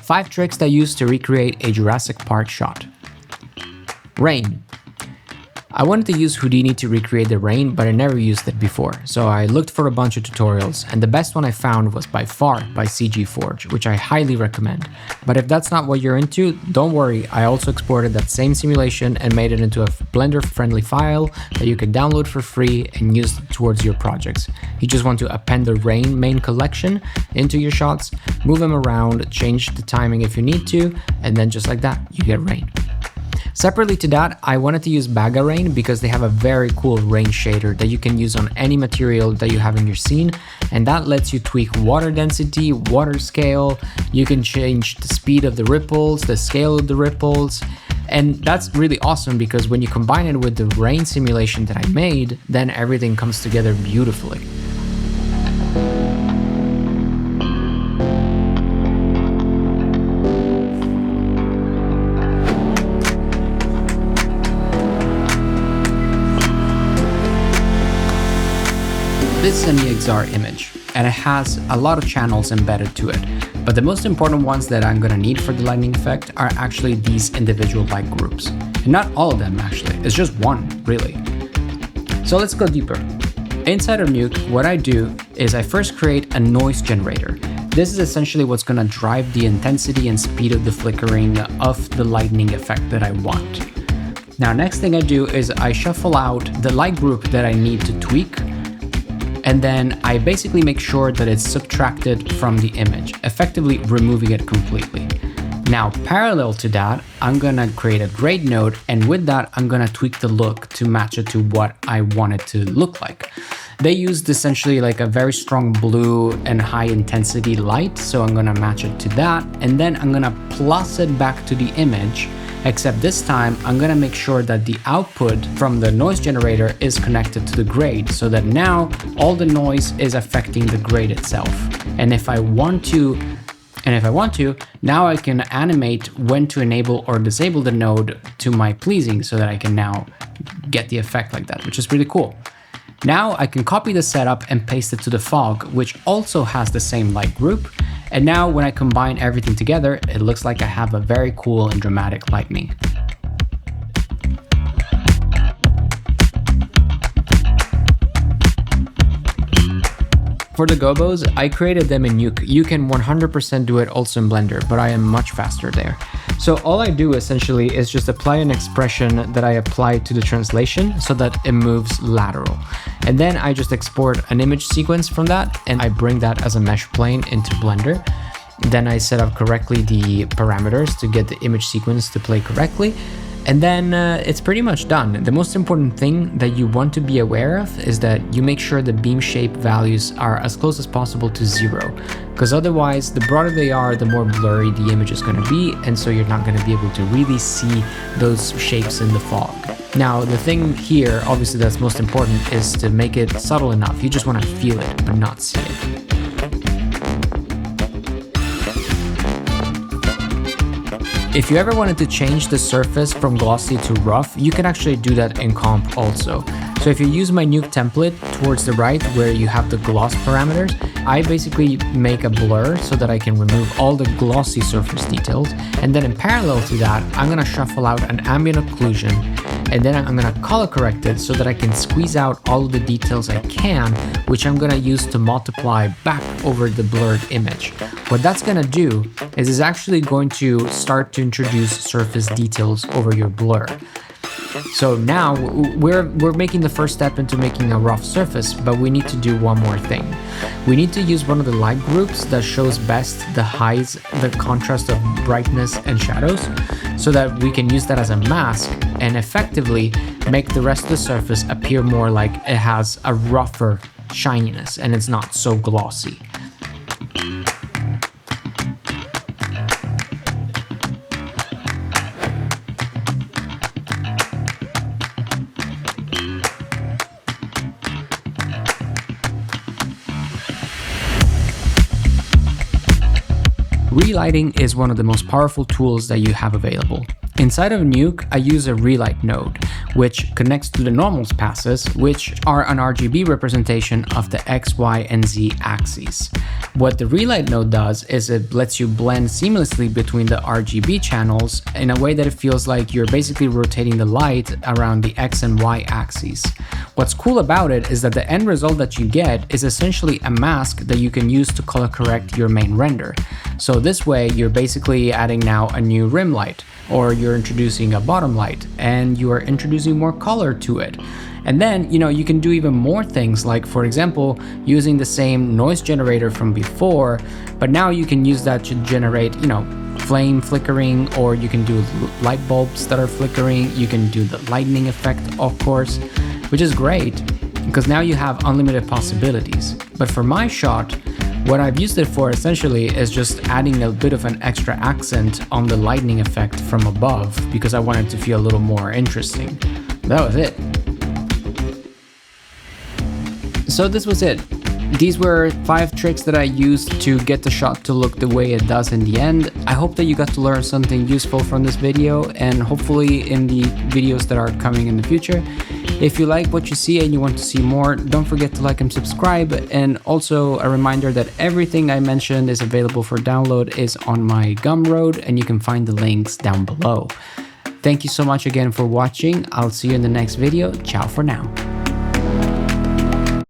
5 tricks that I use to recreate a Jurassic Park shot. Rain. I wanted to use Houdini to recreate the rain, but I never used it before, so I looked for a bunch of tutorials, and the best one I found was by far by CG Forge, which I highly recommend. But if that's not what you're into, don't worry, I also exported that same simulation and made it into a Blender-friendly file that you can download for free and use towards your projects. You just want to append the rain main collection into your shots, move them around, change the timing if you need to, and then just like that, you get rain. Separately to that, I wanted to use Baga Rain because they have a very cool rain shader that you can use on any material that you have in your scene, and that lets you tweak water density, water scale, you can change the speed of the ripples, the scale of the ripples, and that's really awesome because when you combine it with the rain simulation that I made, then everything comes together beautifully. This is an EXR image, and it has a lot of channels embedded to it, but the most important ones that I'm gonna need for the lightning effect are actually these individual light groups. And not all of them actually, it's just one, really. So let's go deeper. Inside of Nuke, what I do is I first create a noise generator. This is essentially what's gonna drive the intensity and speed of the flickering of the lightning effect that I want. Now, next thing I do is I shuffle out the light group that I need to tweak, and then I basically make sure that it's subtracted from the image, effectively removing it completely. Now, parallel to that, I'm gonna create a grade node, and with that, I'm gonna tweak the look to match it to what I want it to look like. They used essentially like a very strong blue and high intensity light, so I'm gonna match it to that, and then I'm gonna plus it back to the image, except this time I'm gonna make sure that the output from the noise generator is connected to the grade, so that now all the noise is affecting the grade itself. And if I want to, now I can animate when to enable or disable the node to my pleasing so that I can now get the effect like that, which is really cool. Now I can copy the setup and paste it to the fog, which also has the same light group. And now when I combine everything together, it looks like I have a very cool and dramatic lightning. For the gobos, I created them in Nuke. You can 100% do it also in Blender, but I am much faster there. So all I do essentially is just apply an expression that I apply to the translation so that it moves lateral. And then I just export an image sequence from that, and I bring that as a mesh plane into Blender. Then I set up correctly the parameters to get the image sequence to play correctly. And then it's pretty much done. The most important thing that you want to be aware of is that you make sure the beam shape values are as close as possible to 0, because otherwise the broader they are, the more blurry the image is going to be, and so you're not going to be able to really see those shapes in the fog. Now, the thing here, obviously that's most important, is to make it subtle enough. You just want to feel it, but not see it. If you ever wanted to change the surface from glossy to rough, you can actually do that in comp also. So if you use my Nuke template towards the right where you have the gloss parameters, I basically make a blur so that I can remove all the glossy surface details. And then in parallel to that, I'm gonna shuffle out an ambient occlusion, and then I'm gonna color correct it so that I can squeeze out all of the details I can, which I'm gonna use to multiply back over the blurred image. What that's gonna do is it's actually going to start to introduce surface details over your blur. So now we're making the first step into making a rough surface, but we need to do one more thing. We need to use one of the light groups that shows best the highs, the contrast of brightness and shadows, so that we can use that as a mask and effectively make the rest of the surface appear more like it has a rougher shininess and it's not so glossy. Relighting is one of the most powerful tools that you have available. Inside of Nuke, I use a Relight node, which connects to the normals passes, which are an RGB representation of the X, Y, and Z axes. What the Relight node does is it lets you blend seamlessly between the RGB channels in a way that it feels like you're basically rotating the light around the X and Y axes. What's cool about it is that the end result that you get is essentially a mask that you can use to color correct your main render. So this way, you're basically adding now a new rim light, or you're introducing a bottom light, and you are introducing more color to it. And then, you can do even more things, like for example, using the same noise generator from before, but now you can use that to generate, flame flickering, or you can do light bulbs that are flickering. You can do the lightning effect, of course, which is great because now you have unlimited possibilities. But for my shot, what I've used it for essentially is just adding a bit of an extra accent on the lightning effect from above because I wanted to feel a little more interesting. That was it. So this was it. These were 5 tricks that I used to get the shot to look the way it does in the end. I hope that you got to learn something useful from this video, and hopefully in the videos that are coming in the future. If you like what you see and you want to see more, don't forget to like and subscribe. And also a reminder that everything I mentioned is available for download is on my Gumroad, and you can find the links down below. Thank you so much again for watching. I'll see you in the next video. Ciao for now.